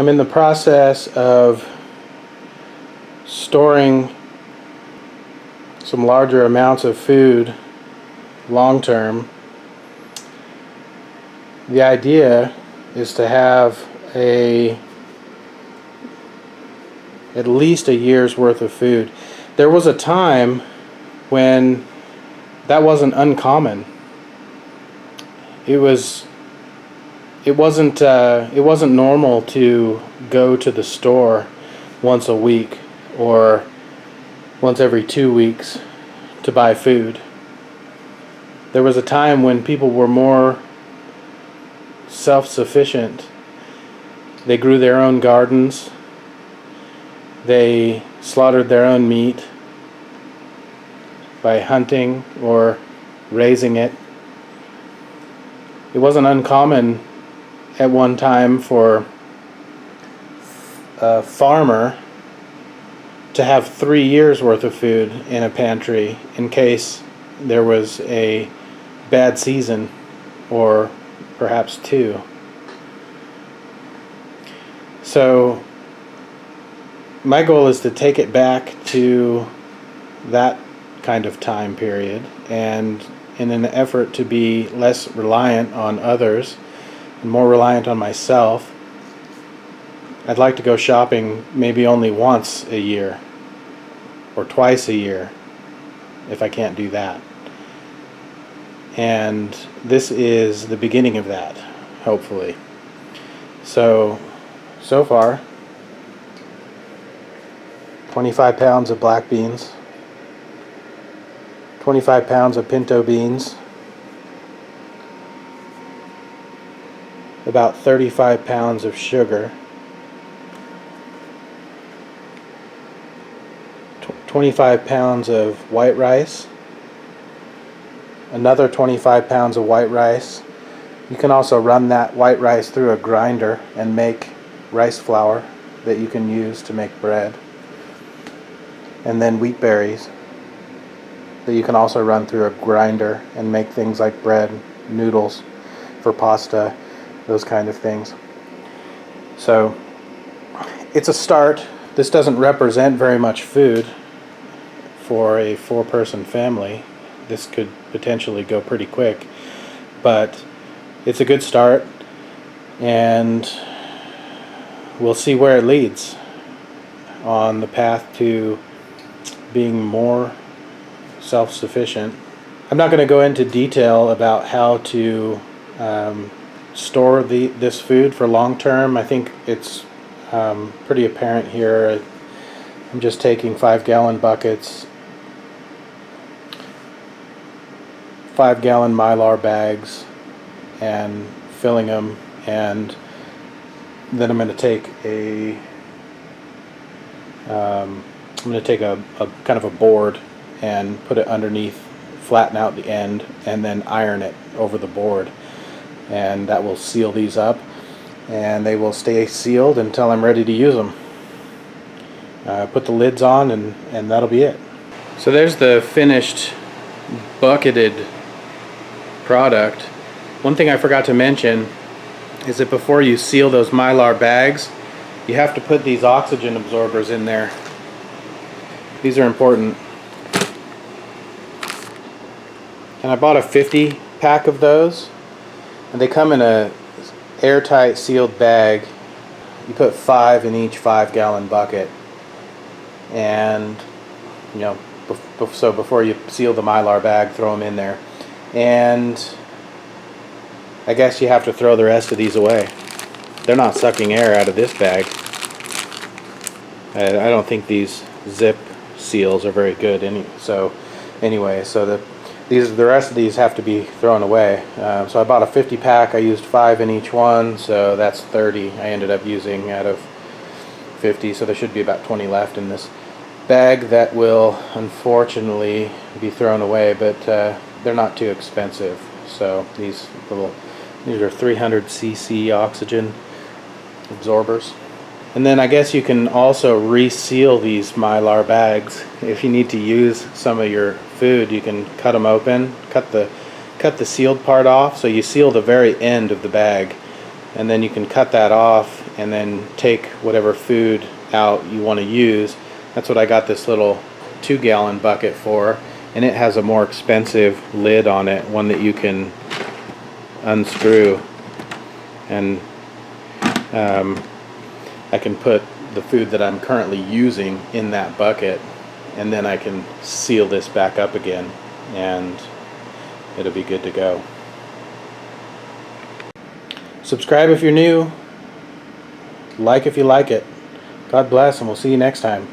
I'm in the process of storing some larger amounts of food long term. The idea is to have at least a year's worth of food. There was a time when that wasn't uncommon. It wasn't normal to go to the store once a week or once every 2 weeks to buy food. There was a time when people were more self-sufficient. They grew their own gardens. They slaughtered their own meat by hunting or raising it. It wasn't uncommon at one time for a farmer to have 3 years worth of food in a pantry in case there was a bad season, or perhaps 2. So my goal is to take it back to that kind of time period, and in an effort to be less reliant on others and more reliant on myself, I'd like to go shopping maybe only once a year or twice a year if I can't do that. And this is the beginning of that, hopefully. So far, 25 pounds of black beans, 25 pounds of pinto beans, about 35 pounds of sugar, 25 pounds of white rice, another 25 pounds of white rice. You can also run that white rice through a grinder and make rice flour that you can use to make bread. And then wheat berries that you can also run through a grinder and make things like bread, noodles for pasta, those kind of things. So it's a start. This doesn't represent very much food for a 4-person family. This could potentially go pretty quick, but it's a good start, and we'll see where it leads on the path to being more self-sufficient. I'm not going to go into detail about how to store this food for long term. I think it's pretty apparent here. I'm just taking 5-gallon buckets, 5-gallon Mylar bags, and filling them, and then I'm going to take a kind of a board and put it underneath, flatten out the end, and then iron it over the board, and that will seal these up, and they will stay sealed until I'm ready to use them. Put the lids on, and that'll be it. So there's the finished bucketed product. One thing I forgot to mention is that before you seal those Mylar bags, you have to put these oxygen absorbers in there. These are important. And I bought a 50 pack of those, and they come in a airtight sealed bag. You put 5 in each 5-gallon bucket, and so before you seal the Mylar bag, throw them in there. And I guess you have to throw the rest of these away. They're not sucking air out of this bag. I don't think these zip seals are very good. So the rest of these have to be thrown away. So I bought a 50 pack. I used 5 in each one, so that's 30 I ended up using out of 50. So there should be about 20 left in this bag that will unfortunately be thrown away, but they're not too expensive. So these are 300 cc oxygen absorbers. And then I guess you can also reseal these Mylar bags. If you need to use some of your food, you can cut them open, cut the sealed part off, so you seal the very end of the bag, and then you can cut that off and then take whatever food out you want to use. That's what I got this little 2-gallon bucket for, and it has a more expensive lid on it, one that you can unscrew, and I can put the food that I'm currently using in that bucket, and then I can seal this back up again and it'll be good to go. Subscribe if you're new, like if you like it. God bless, and we'll see you next time.